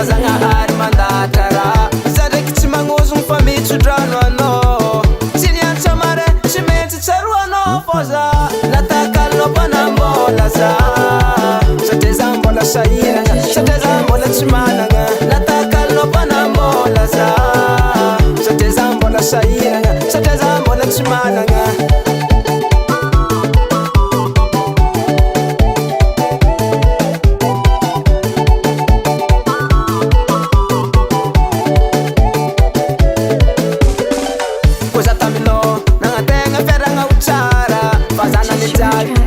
fazanahary mandatara zadraiky tsy magnozogny fa mitsodrano anao tsy nianatra mare tsy maintsy tsaroanao fô za natakalonao mpanambola za satria za mbola sahiragna satria za mbola tsy managna natakalonao mpanambola za satria za mbola sahiragna satria za mbola tsy managna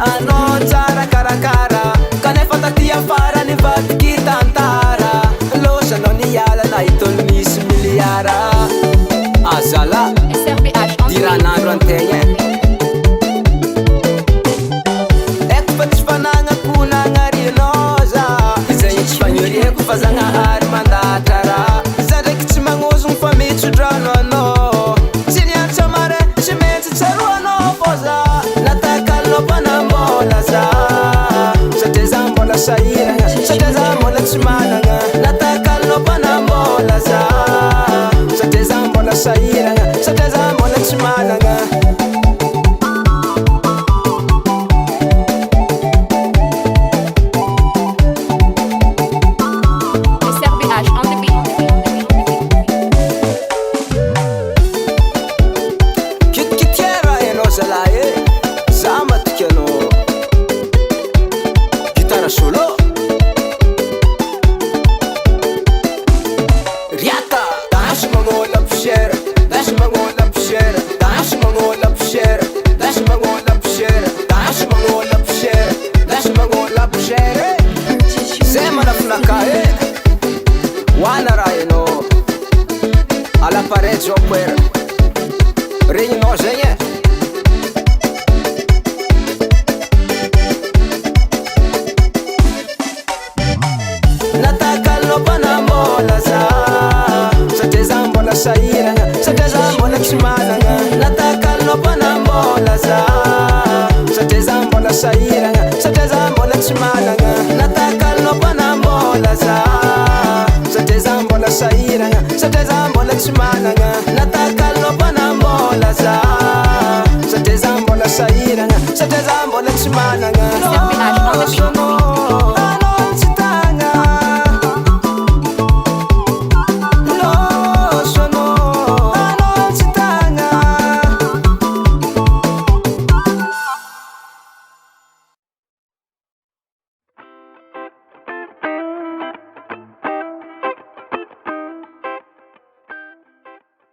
anao tsara karakara kanefa taty afara nivadiky tantara losa anao niala nahitony misy miliara azala diranandro antegna eko fa tsy fanagnakonagnarinao za izay tsy fagnoriako fa zagnahary mandatara za ndraiky tsy magnozogny fa mitsodrano anao tsy nianatra mare tsy maintsy tsaroanao fô za natakalonao mpanambola za satria za mbola sahiragna satria za mbola tsy managna natakalonao mpanambola za satria za mbola sahiragna satria za mbola tsy managna solo riata dash mangola pshera dash mangola pshera dash mangola pshera dash mangola pshera dash mangola pshera dash mangola pshera sema na funaka wana raino ala parede jo poera regny no zegny natakalonao mpanambola za satria za mbola sahiragna satria za mbola tsy managna natakalonao mpanambola za satria za mbola sahiragna